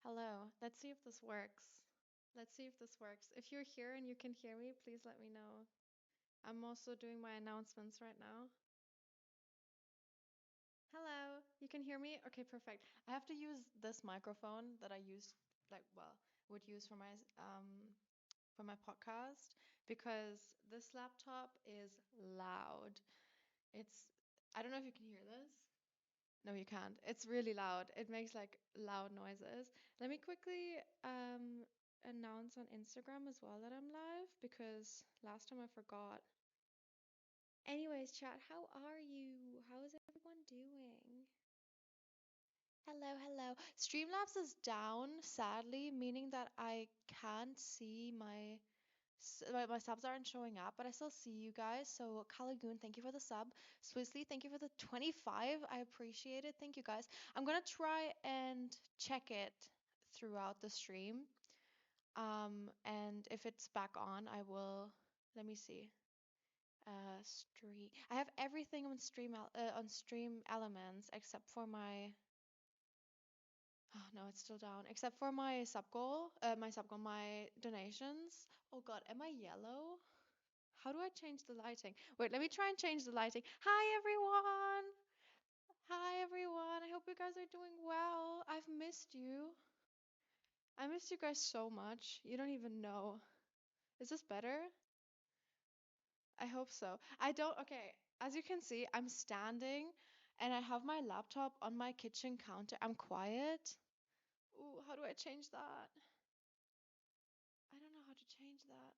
Hello. Let's see if this works. Let's see if this works. If you're here and you can hear me, please let me know. I'm also doing my announcements right now. Hello. You can hear me? Okay, perfect. I have to use this microphone that I use would use for my podcast because this laptop is loud. It's I don't know if you can hear this. No, you can't. It's really loud. It makes like loud noises. Let me quickly announce on Instagram as well that I'm live because last time I forgot. Anyways, chat, how are you? How is everyone doing? Hello, hello. Streamlabs is down, sadly, meaning that I can't see my subs aren't showing up, but I still see you guys. So Kalagoon, thank you for the sub. Swizzly, thank you for the 25. I appreciate it. Thank you guys. I'm gonna try and check it throughout the stream. And if it's back on, I will. Let me see. Stream. I have everything on Stream Elements except for my. Oh no, it's still down. Except for my donations. Oh God, am I yellow? How do I change the lighting? Wait, let me try and change the lighting. Hi everyone! Hi everyone! I hope you guys are doing well. I've missed you. I missed you guys so much. You don't even know. Is this better? I hope so. Okay, as you can see, I'm standing and I have my laptop on my kitchen counter. I'm quiet. Ooh, how do I change that? I don't know how to change that.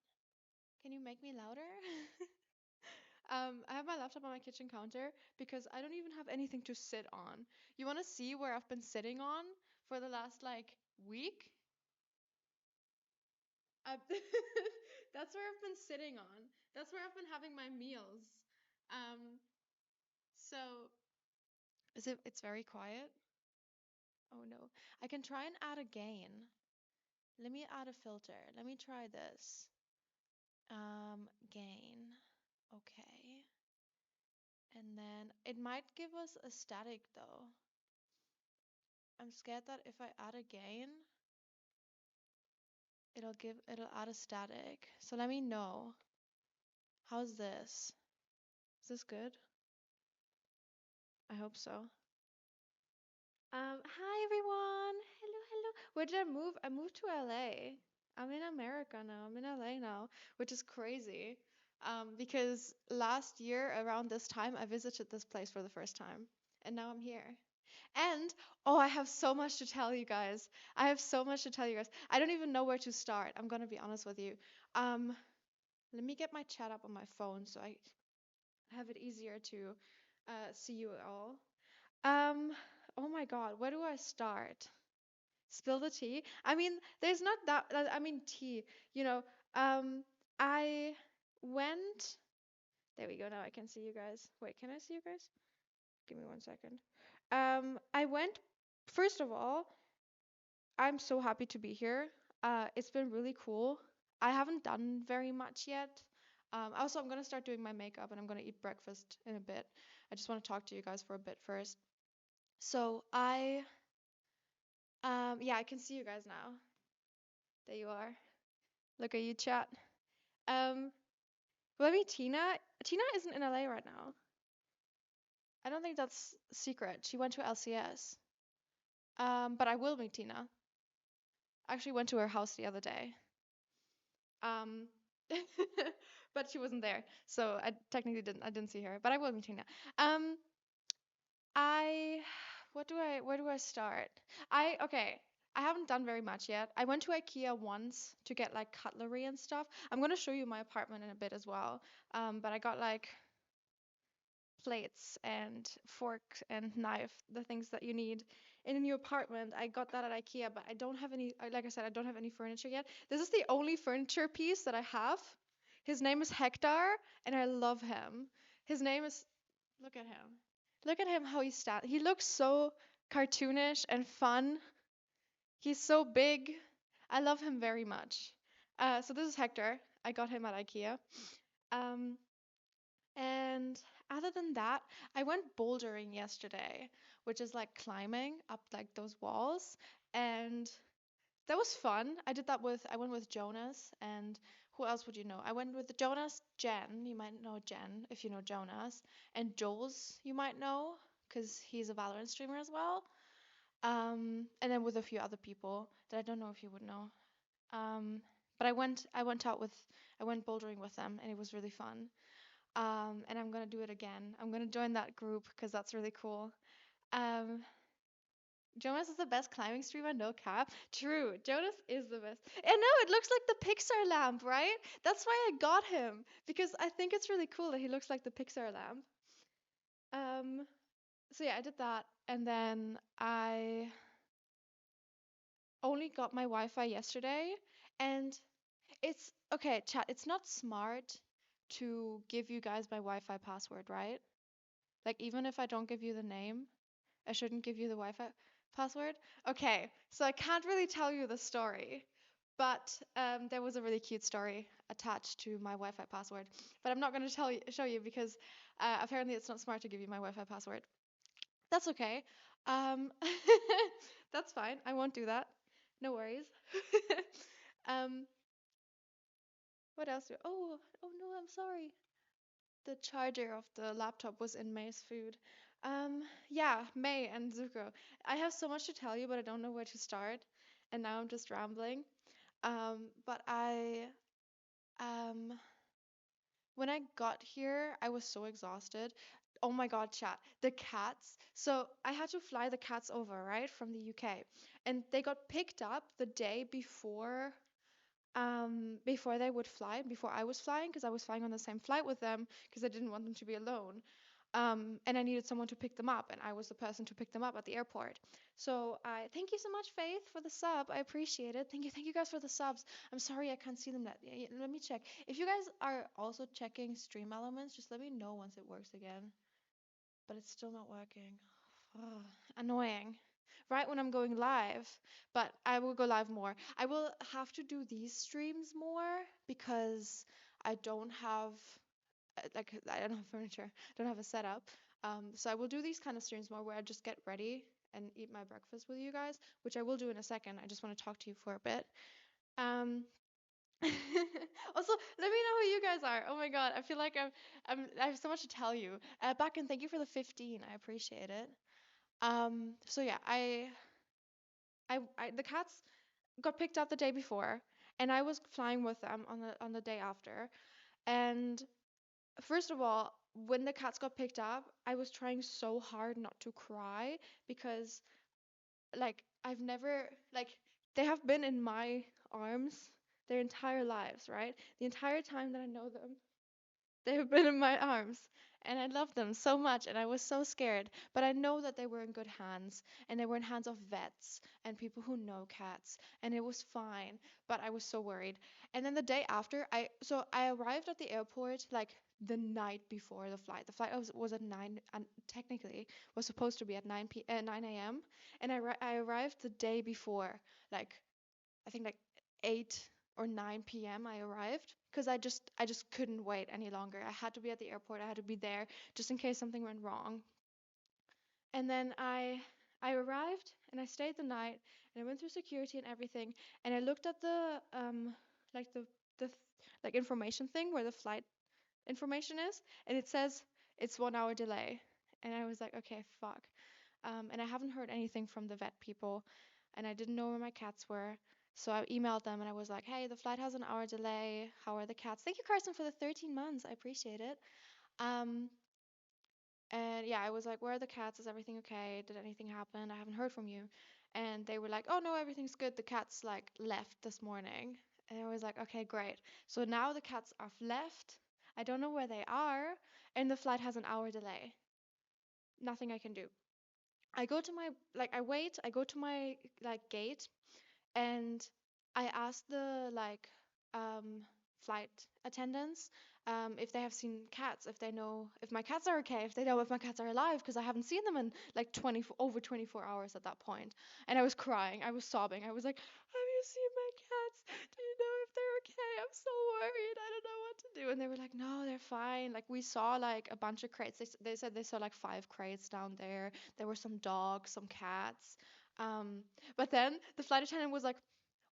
Can you make me louder? I have my laptop on my kitchen counter because I don't even have anything to sit on. You want to see where I've been sitting on for the last like week? I That's where I've been sitting on. That's where I've been having my meals. Um, so it's very quiet? Oh no. I can try and add a gain. Let me add a filter. Let me try this. Gain. Okay. And then it might give us a static though. I'm scared that if I add a gain, it'll add a static. So let me know. How's this? Is this good? I hope so. Hi everyone. Hello, hello. Where did I move? I moved to LA. I'm in America now. I'm in LA now, which is crazy. Because last year around this time I visited this place for the first time, and now I'm here. And oh, I have so much to tell you guys. I have so much to tell you guys. I don't even know where to start. I'm gonna be honest with you. Um, Let me get my chat up on my phone so I have it easier to see you all. Um, oh my God, where do I start? Spill the tea? I mean, there's not that, I mean, tea, you know. Um, I went, there we go, now I can see you guys. Wait, can I see you guys? Give me 1 second. I went, first of all, I'm so happy to be here. It's been really cool. I haven't done very much yet. Also, I'm gonna start doing my makeup and I'm gonna eat breakfast in a bit. I just want to talk to you guys for a bit first. So yeah, I can see you guys now. There you are. Look at you, chat. Um, let me Tina. Tina isn't in LA right now. I don't think that's secret. She went to LCS. But I will meet Tina. I actually went to her house the other day. Um, but she wasn't there, so I technically didn't see her. But I will be meeting now. Um, I where do I start? Okay. I haven't done very much yet. I went to IKEA once to get like cutlery and stuff. I'm gonna show you my apartment in a bit as well. But I got like plates and fork and knife, the things that you need in a new apartment. I got that at IKEA, but I don't have any, like I said, I don't have any furniture yet. This is the only furniture piece that I have. His name is Hector, and I love him. His name is, look at him. Look at him, how he stands. He looks so cartoonish and fun. He's so big. I love him very much. So this is Hector. I got him at IKEA. Um, and other than that, I went bouldering yesterday, which is like climbing up like those walls. And That was fun. I went with Jonas and who else would you know? I went with Jonas, Jen, you might know Jen if you know Jonas, and Jules, you might know, because he's a Valorant streamer as well. And then with a few other people that I don't know if you would know. Um, but I went bouldering with them and it was really fun. And I'm gonna do it again. I'm gonna join that group because that's really cool. Um, Jonas is the best climbing streamer, no cap. True, Jonas is the best. I know, it looks like the Pixar lamp, right? That's why I got him, because I think it's really cool that he looks like the Pixar lamp. Um, so yeah, I did that, and then I only got my Wi-Fi yesterday, and it's okay, chat, it's not smart to give you guys my Wi-Fi password, right? Like even if I don't give you the name, I shouldn't give you the Wi-Fi password. Okay, so I can't really tell you the story, but there was a really cute story attached to my Wi-Fi password. But I'm not going to show you because apparently it's not smart to give you my Wi-Fi password. That's okay. Um, that's fine. I won't do that. No worries. um, what else? Oh no, I'm sorry. The charger of the laptop was in May's food. Yeah, May and Zuko. I have so much to tell you, but I don't know where to start. And now I'm just rambling. But um, when I got here, I was so exhausted. Oh my God, chat. The cats. So I had to fly the cats over, right, from the UK. And they got picked up the day before they would fly, before I was flying, because I was flying on the same flight with them, because I didn't want them to be alone. And I needed someone to pick them up, and I was the person to pick them up at the airport. So I thank you so much, Faith, for the sub. I appreciate it. Thank you guys for the subs. I'm sorry I can't see them. Let me check. If you guys are also checking Stream Elements, just let me know once it works again. But it's still not working. Ugh, annoying. Right when I'm going live, but I will go live more. I will have to do these streams more because I don't have like I don't have furniture, don't have a setup. So I will do these kind of streams more where I just get ready and eat my breakfast with you guys, which I will do in a second. I just want to talk to you for a bit. Um, Also, let me know who you guys are. Oh my God, I feel like I have so much to tell you. Back and thank you for the 15. I appreciate it. So yeah, the cats got picked up the day before, and I was flying with them on the day after. And first of all, when the cats got picked up, I was trying so hard not to cry because like I've never like they have been in my arms their entire lives, right? The entire time that I know them. They have been in my arms, and I love them so much, and I was so scared. But I know that they were in good hands, and they were in hands of vets and people who know cats, and it was fine. But I was so worried. And then the day after, I arrived at the airport like the night before the flight. The flight was at 9, and technically was supposed to be at 9 a.m. And I arrived the day before, like I think like 8 or 9 p.m. I arrived because I just couldn't wait any longer. I had to be at the airport. I had to be there just in case something went wrong. And then I arrived and I stayed the night and I went through security and everything and I looked at the like the like information thing where the flight information is and it says it's 1 hour delay. And I was like, okay, fuck. And I haven't heard anything from the vet people, and I didn't know where my cats were. So I emailed them and I was like, hey, the flight has an hour delay. How are the cats? Thank you, Carson, for the 13 months. I appreciate it. Um, and yeah, I was like, where are the cats? Is everything okay? Did anything happen? I haven't heard from you. And they were like, oh no, everything's good. The cats like left this morning. And I was like, okay, great. So now the cats have left. I don't know where they are, and the flight has an hour delay. Nothing I can do. I go to my like I wait, I go to my like gate and I ask the like flight attendants if they have seen cats, if they know if my cats are okay, if they know if my cats are alive, because I haven't seen them in like over 24 hours at that point. And I was crying, I was sobbing, I was like, have you seen my cats? Do you know if they're okay? I'm so worried. I don't know what to do. And they were like, no, they're fine. Like we saw like a bunch of crates. They said they saw like 5 crates down there. There were some dogs, some cats. But then the flight attendant was like,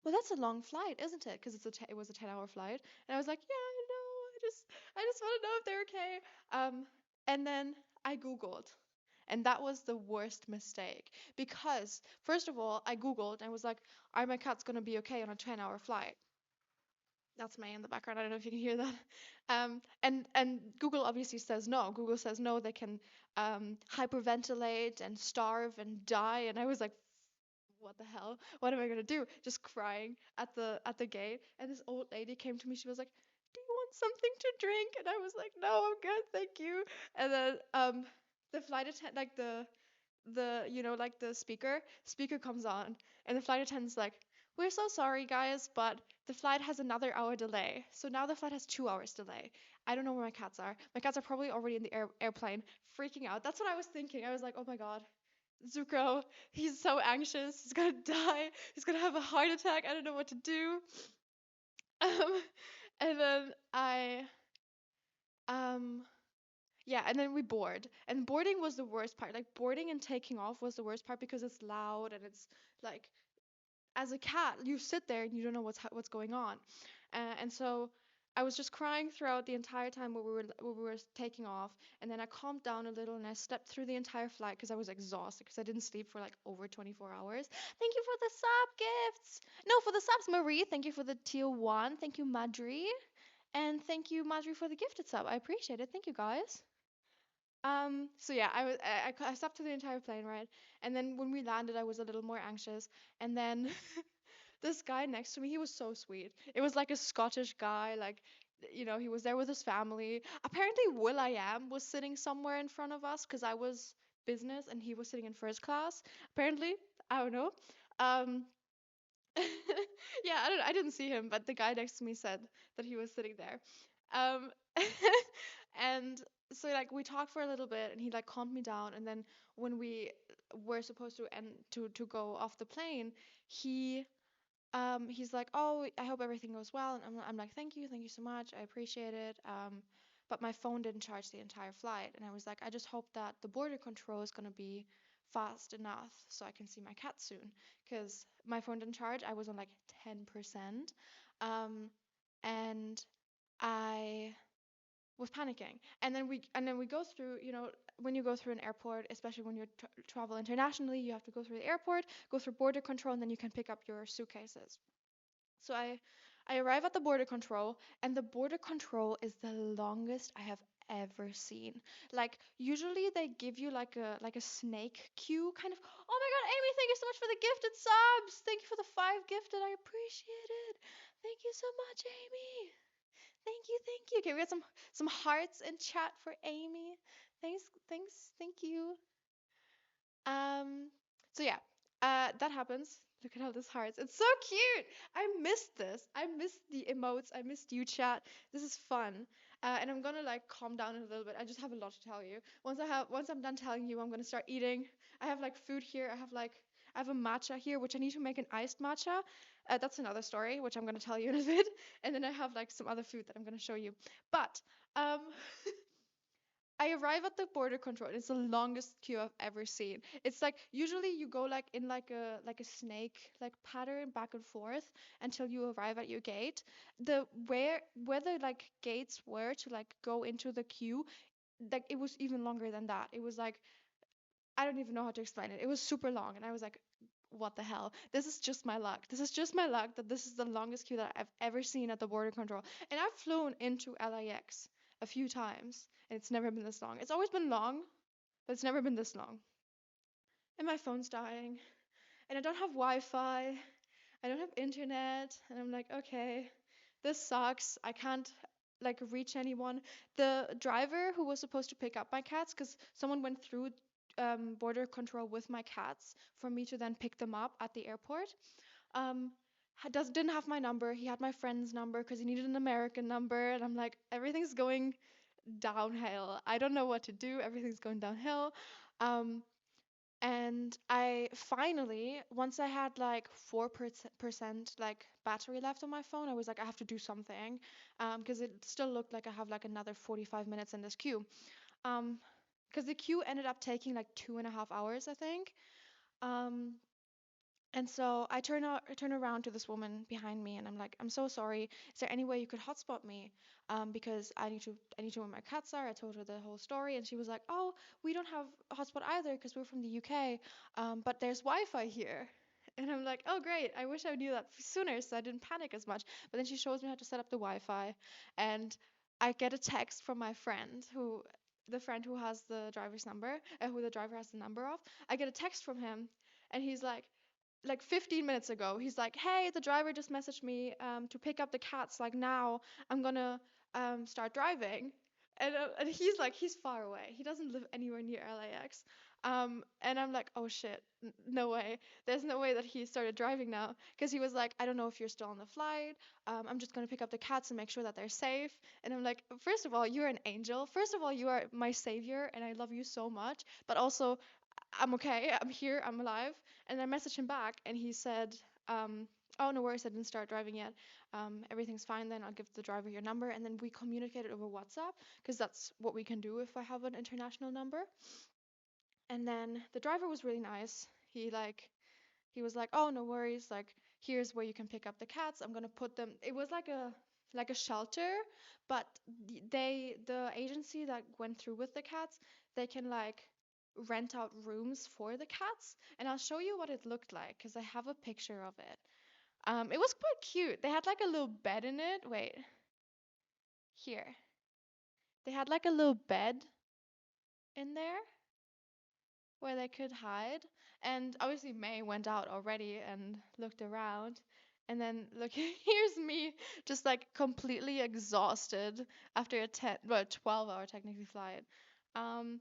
well, that's a long flight, isn't it? Because it was a 10-hour flight. And I was like, yeah, I know. I just want to know if they're okay. And then I Googled. And that was the worst mistake because, first of all, I Googled and I was like, are my cats going to be okay on a 10-hour flight? That's May in the background. I don't know if you can hear that. And Google obviously says no. Google says no, they can hyperventilate and starve and die. And I was like, what the hell? What am I gonna do? Just crying at the gate. And this old lady came to me. She was like, "Do you want something to drink?" And I was like, "No, I'm good, thank you." And then the flight attendant, like the like the speaker comes on, and the flight attendant's like, "We're so sorry, guys, but the flight has another hour delay. So now the flight has 2 hours delay. I don't know where my cats are. My cats are probably already in the airplane, freaking out." That's what I was thinking. I was like, "Oh my God, Zuko, he's so anxious. He's gonna die. He's gonna have a heart attack. I don't know what to do." Um, and then um, yeah, and then we board. And boarding was the worst part. Like boarding and taking off was the worst part because it's loud and it's like, as a cat, you sit there and you don't know what's going on. And so I was just crying throughout the entire time where we were taking off, and then I calmed down a little and I slept through the entire flight because I was exhausted because I didn't sleep for like over 24 hours. Thank you for the sub gifts. No, for the subs, Marie. Thank you for the tier 1. Thank you, Madri. And thank you, Madri, for the gifted sub. I appreciate it. Thank you, guys. So yeah, I slept through the entire plane ride, and then when we landed, I was a little more anxious, and then this guy next to me, he was so sweet. It was like a Scottish guy, like, he was there with his family. Apparently, Will.I.am was sitting somewhere in front of us because I was business and he was sitting in first class. Apparently, I don't know. Um, yeah, I didn't see him, but the guy next to me said that he was sitting there. Um, and so like we talked for a little bit, and he like calmed me down. And then when we were supposed to end to go off the plane, he he's like, "Oh, I hope everything goes well." And I'm like, thank you so much, I appreciate it. But my phone didn't charge the entire flight, and I was like, I just hope that the border control is gonna be fast enough so I can see my cat soon, because my phone didn't charge. I was on like 10%, and I was panicking. And then we go through, when you go through an airport, especially when you travel internationally, you have to go through the airport, go through border control, and then you can pick up your suitcases. So I arrive at the border control, and the border control is the longest I have ever seen. Like usually they give you like a snake queue kind of. Oh my God, Amy, thank you so much for the gifted subs. Thank you for the 5 gifted. I appreciate it. Thank you so much, Amy. Thank you, thank you. Okay, we got some hearts in chat for Amy. Thanks, thank you. Um, so yeah, that happens. Look at all these hearts. It's so cute. I missed this. I missed the emotes. I missed you, chat. This is fun. And I'm gonna like calm down a little bit. I just have a lot to tell you. Once I'm done telling you, I'm gonna start eating. I have like food here. I have a matcha here, which I need to make an iced matcha. That's another story, which I'm gonna tell you in a bit. And then I have like some other food that I'm gonna show you. But I arrive at the border control, and it's the longest queue I've ever seen. It's like usually you go like in like a snake like pattern back and forth until you arrive at your gate. The where the like gates were to like go into the queue, like it was even longer than that. It was like, I don't even know how to explain it. It was super long, and I was like, what the hell? This is just my luck. This is just my luck that this is the longest queue that I've ever seen at the border control. And I've flown into LAX a few times, and it's never been this long. It's always been long, but it's never been this long. And my phone's dying, and I don't have Wi-Fi. I don't have internet, and I'm like, okay, this sucks. I can't like reach anyone. The driver who was supposed to pick up my cats, because someone went through border control with my cats for me to then pick them up at the airport. Didn't have my number. He had my friend's number because he needed an American number, and I'm like, everything's going downhill. I don't know what to do. Everything's going downhill. Um, and I finally, once I had like 4% like battery left on my phone, I was like, I have to do something, because it still looked like I have like another 45 minutes in this queue. Um, because the queue ended up taking like 2.5 hours, I think. Um, And so I turn around to this woman behind me, and I'm like, I'm so sorry. Is there any way you could hotspot me? Because I need to know where my cats are. I told her the whole story, and she was like, oh, we don't have a hotspot either because we're from the UK. But there's Wi-Fi here. And I'm like, oh, great. I wish I knew that sooner so I didn't panic as much. But then she shows me how to set up the Wi-Fi, and I get a text from my friend the friend who has the driver's number, who the driver has the number of. I get a text from him, and he's like 15 minutes ago, he's like, hey, the driver just messaged me to pick up the cats. Like now, I'm gonna start driving. And he's like, he's far away. He doesn't live anywhere near LAX. And I'm like, oh shit, no way. There's no way that he started driving now. Because he was like, I don't know if you're still on the flight. I'm just gonna pick up the cats and make sure that they're safe. And I'm like, first of all, you're an angel. First of all, you are my savior, and I love you so much. But also, I'm okay. I'm here. I'm alive. And I messaged him back, and he said, "Oh, no worries. I didn't start driving yet. Everything's fine. Then I'll give the driver your number." And then we communicated over WhatsApp because that's what we can do if I have an international number. And then the driver was really nice. He was like, "Oh, no worries. Like here's where you can pick up the cats. I'm gonna put them." It was like a shelter, but the agency that went through with the cats, they can like rent out rooms for the cats, and I'll show you what it looked like because I have a picture of it. It was quite cute. They had like a little bed in it. Wait, here. They had like a little bed in there where they could hide. And obviously May went out already and looked around. And then look, here's me just like completely exhausted after a 12-hour technically flight. Um,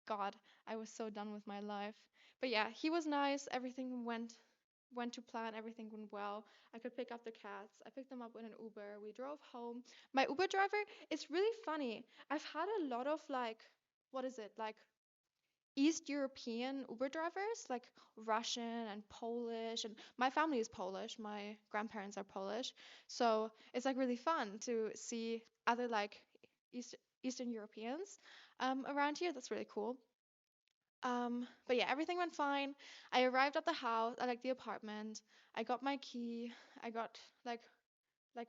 God, I was so done with my life. But yeah, he was nice. Everything went to plan. Everything went well. I could pick up the cats. I picked them up in an Uber. We drove home. My Uber driver, it's really funny. I've had a lot of like, what is it? Like East European Uber drivers, like Russian and Polish, and my family is Polish. My grandparents are Polish, so it's like really fun to see other like East Eastern Europeans around here. That's really cool. But yeah, everything went fine. I arrived at the house, like the apartment. I got my key. I got like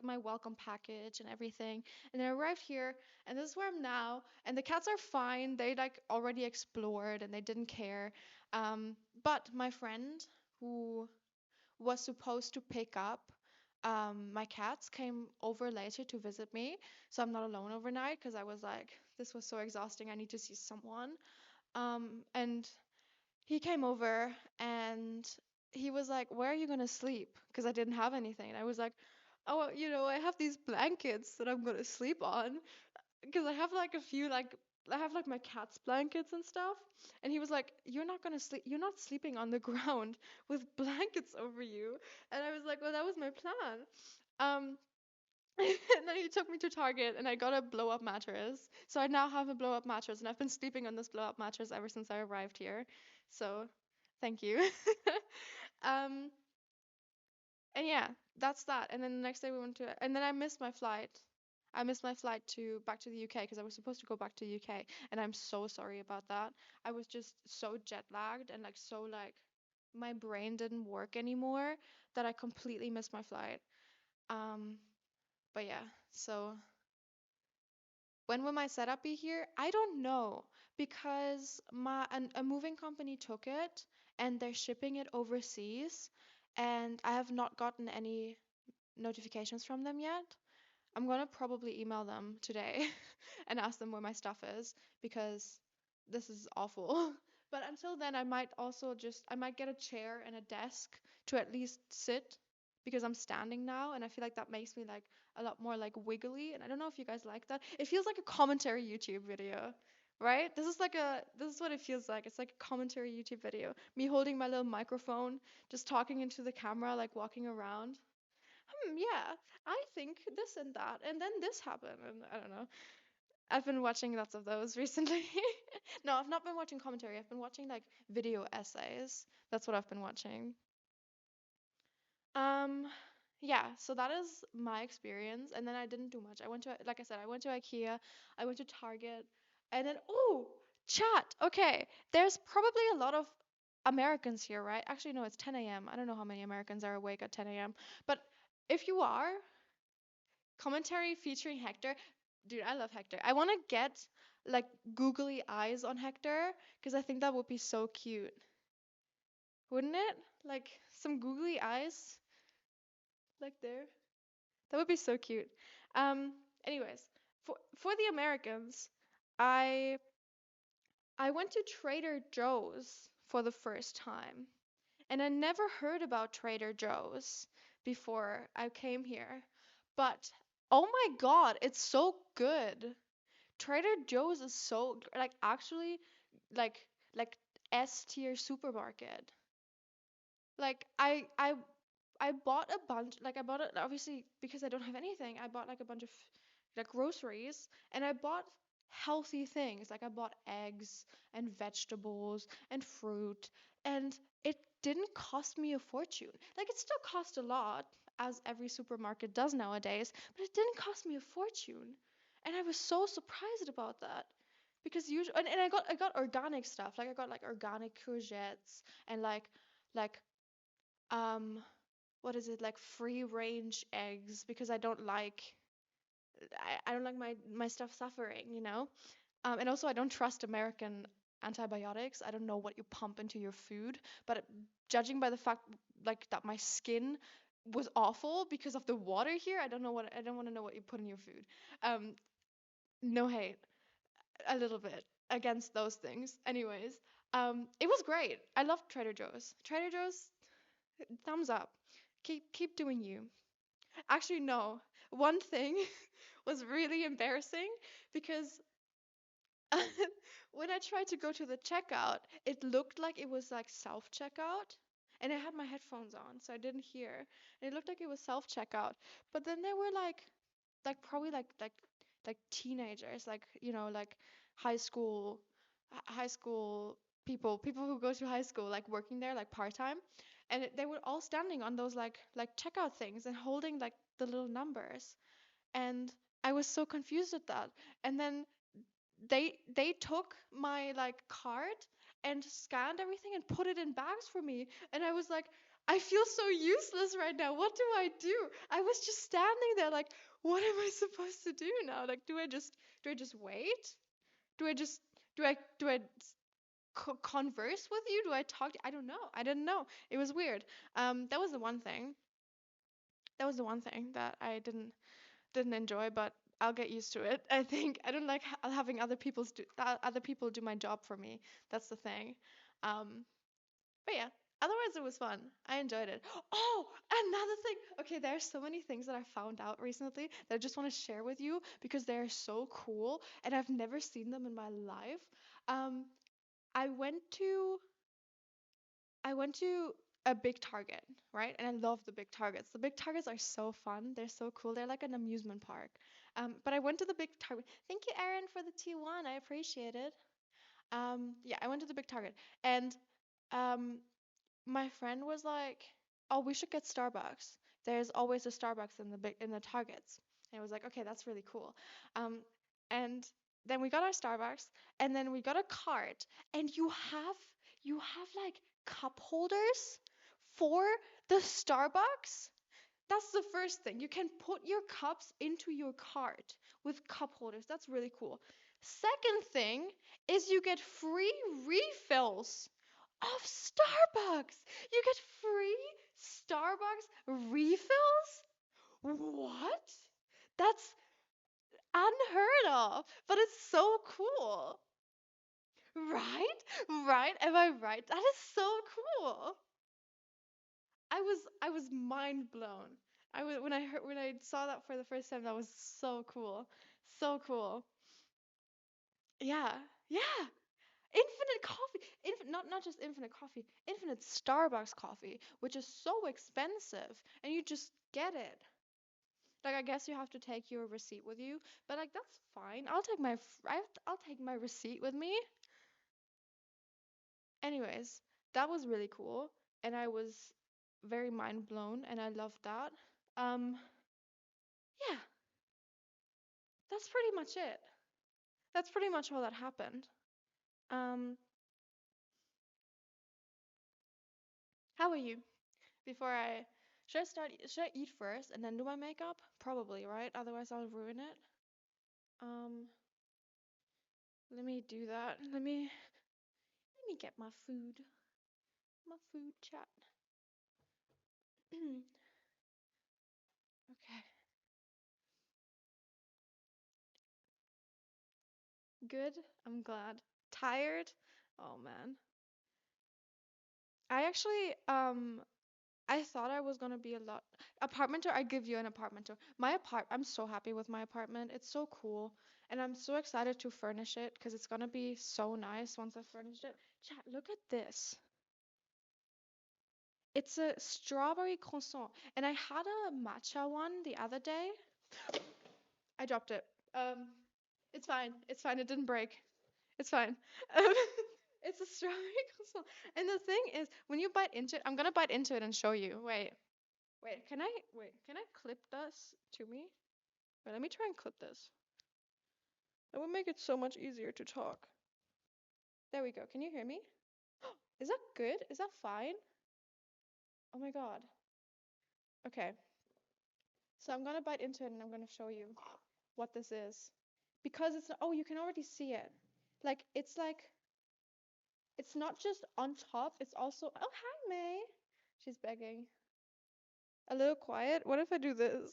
my welcome package and everything. And then I arrived here, and this is where I'm now. And the cats are fine. They like already explored and they didn't care. But my friend who was supposed to pick up my cats came over later to visit me, so I'm not alone overnight because I was like, this was so exhausting. I need to see someone. And he came over and he was like, where are you gonna sleep? Because I didn't have anything. And I was like, oh, well, I have these blankets that I'm gonna sleep on. Because I have like a few, like, I have like my cat's blankets and stuff. And he was like, you're not sleeping on the ground with blankets over you. And I was like, well, that was my plan. Um, and then he took me to Target and I got a blow up mattress. So I now have a blow up mattress and I've been sleeping on this blow up mattress ever since I arrived here. So thank you. um, and yeah, that's that. And then the next day we went to, and then I missed my flight. I missed my flight to back to the UK because I was supposed to go back to the UK, and I'm so sorry about that. I was just so jet lagged and like so like my brain didn't work anymore that I completely missed my flight. Um, but yeah, so when will my setup be here? I don't know because a moving company took it and they're shipping it overseas, and I have not gotten any notifications from them yet. I'm gonna probably email them today and ask them where my stuff is because this is awful. But until then, I might get a chair and a desk to at least sit because I'm standing now and I feel like that makes me like a lot more like wiggly. And I don't know if you guys like that. It feels like a commentary YouTube video, right? This is what it feels like. It's like a commentary YouTube video. Me holding my little microphone, just talking into the camera, like walking around. Yeah, I think this and that, and then this happened, and I don't know. I've been watching lots of those recently. No, I've not been watching commentary. I've been watching like video essays. That's what I've been watching. Um, yeah, so that is my experience, and then I didn't do much. Like I said, I went to IKEA, I went to Target, and then oh, chat. Okay, there's probably a lot of Americans here, right? Actually, no, it's 10 a.m. I don't know how many Americans are awake at 10 a.m. But if you are, commentary featuring Hector, dude, I love Hector. I want to get like googly eyes on Hector because I think that would be so cute, wouldn't it? Like some googly eyes, like there. That would be so cute. Anyways, for the Americans, I I went to Trader Joe's for the first time. And I never heard about Trader Joe's before I came here. But oh my God, it's so good. Trader Joe's is so like actually like S tier supermarket. Like I bought a bunch, like I bought it obviously because I don't have anything. I bought like a bunch of like groceries and I bought healthy things. Like I bought eggs and vegetables and fruit and it didn't cost me a fortune. Like it still cost a lot as every supermarket does nowadays, but it didn't cost me a fortune. And I was so surprised about that. Because usually and I got organic stuff. Like I got like organic courgettes and like um what is it like free range eggs because I don't like my stuff suffering, you know? And also I don't trust American antibiotics. I don't know what you pump into your food, but judging by the fact like that my skin was awful because of the water here, I don't want to know what you put in your food. Um no hate, a little bit against those things. Anyways, it was great. I love Trader Joe's. Trader Joe's, thumbs up. Keep doing you. Actually, no. One thing was really embarrassing because when I tried to go to the checkout, it looked like it was like self checkout. And I had my headphones on, so I didn't hear. And it looked like it was self checkout. But then there were like probably like teenagers, like like high school high school people who go to high school, like working there like part-time. And they were all standing on those like checkout things and holding like the little numbers. And I was so confused at that. And then they took my like card and scanned everything and put it in bags for me. And I was like, I feel so useless right now. What do I do? I was just standing there like, what am I supposed to do now? Like, do I just wait? Do I just do I converse with you? Do I talk to, I don't know. I didn't know. It was weird. That was the one thing. That was the one thing that I didn't enjoy, but I'll get used to it. I think I don't like having other people do my job for me. That's the thing. Um, but yeah, otherwise it was fun. I enjoyed it. Oh, another thing. Okay, there are so many things that I found out recently that I just want to share with you because they're so cool and I've never seen them in my life. Um, I went to I went to a big Target, right? And I love the big Targets. The big Targets are so fun. They're so cool. They're like an amusement park. But I went to the big Target. Thank you, Erin, for the T1. I appreciate it. Yeah, I went to the big Target, and um, my friend was like, "Oh, we should get Starbucks. There's always a Starbucks in the Targets." And I was like, "Okay, that's really cool." Um, and then we got our Starbucks, and then we got a cart, and you have like cup holders for the Starbucks. That's the first thing. You can put your cups into your cart with cup holders. That's really cool. Second thing is you get free refills of Starbucks. You get free Starbucks refills? What? That's unheard of, but it's so cool. Right? Right? Am I right? That is so cool. I was mind blown. When I saw that for the first time, that was so cool. So cool. Yeah. Yeah. Infinite coffee. Not just infinite coffee, infinite Starbucks coffee, which is so expensive, and you just get it. Like I guess you have to take your receipt with you, but like that's fine. I'll take my receipt with me. Anyways, that was really cool, and I was very mind blown, and I loved that. Um, yeah, that's pretty much it. That's pretty much all that happened. Um, How are you? Before I should I eat first and then do my makeup? Probably, right? Otherwise I'll ruin it. Um, let me do that. Let me get my food. My food chat. Okay. Good. I'm glad. Tired? Oh man. I actually I thought I was gonna be a lot apartment tour. I give you an apartment tour. I'm so happy with my apartment. It's so cool, and I'm so excited to furnish it because it's gonna be so nice once I furnish it. Chat, look at this. It's a strawberry croissant, and I had a matcha one the other day. I dropped it. Um, it's fine. It's fine. It didn't break. It's fine. Um, it's a strawberry croissant, and the thing is, when you bite into it, I'm gonna bite into it and show you. Can I clip this to me? Wait, let me try and clip this. That would make it so much easier to talk. There we go. Can you hear me? Is that good? Is that fine? Oh my god. Okay. So I'm gonna bite into it and I'm gonna show you what this is. Because oh, you can already see it. Like, it's not just on top, it's also, oh, hi, May. She's begging. A little quiet? What if I do this?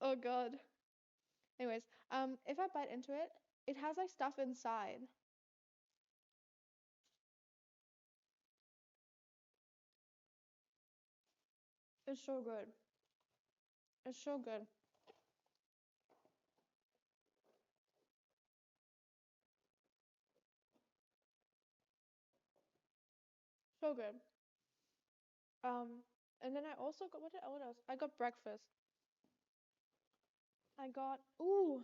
Oh god. Anyways, if I bite into it, it has like stuff inside. It's so good. It's so good. So good. Um, and then I also got what else? I got breakfast. Ooh,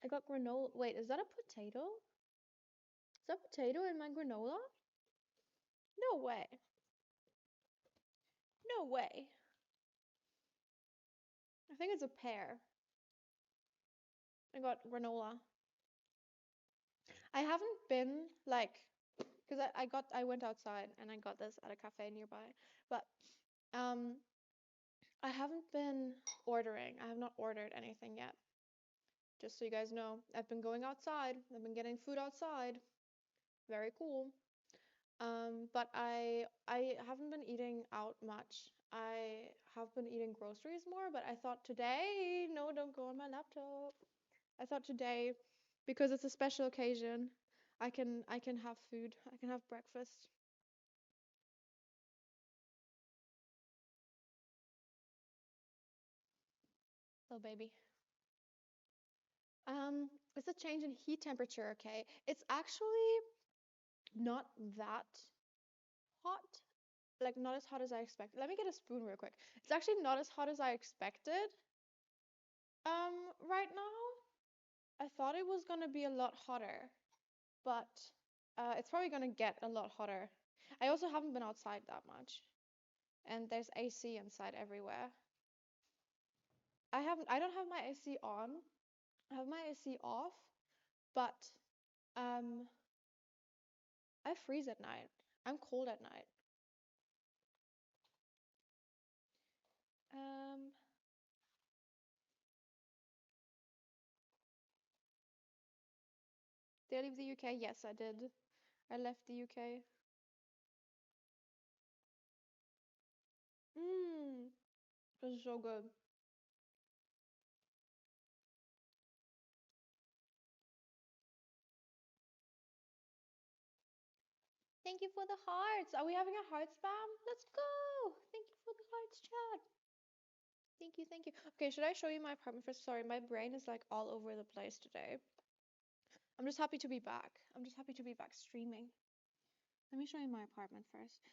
I got granola. Wait, is that a potato? Is that potato in my granola? No way. No way. I think it's a pear. I got granola. I haven't been like, because I went outside and I got this at a cafe nearby, but um, I haven't been ordering. I have not ordered anything yet. Just so you guys know, I've been going outside. I've been getting food outside. Very cool. But I haven't been eating out much. I have been eating groceries more, but I thought today, no, don't go on my laptop. I thought today, because it's a special occasion, I can have food. I can have breakfast. Little baby. It's a change in heat temperature, okay? It's actually not that hot. Like not as hot as I expected. Let me get a spoon real quick. It's actually not as hot as I expected. Right now, I thought it was gonna be a lot hotter, but it's probably gonna get a lot hotter. I also haven't been outside that much, and there's AC inside everywhere. I don't have my AC on. I have my AC off, but um, I freeze at night. I'm cold at night. Um, did I leave the UK? Yes, I did. I left the UK. Mmm, this is so good. Thank you for the hearts. Are we having a heart spam? Let's go. Thank you for the hearts, chat. Thank you, thank you. Okay, should I show you my apartment first? Sorry, my brain is like all over the place today. I'm just happy to be back. I'm just happy to be back streaming. Let me show you my apartment first.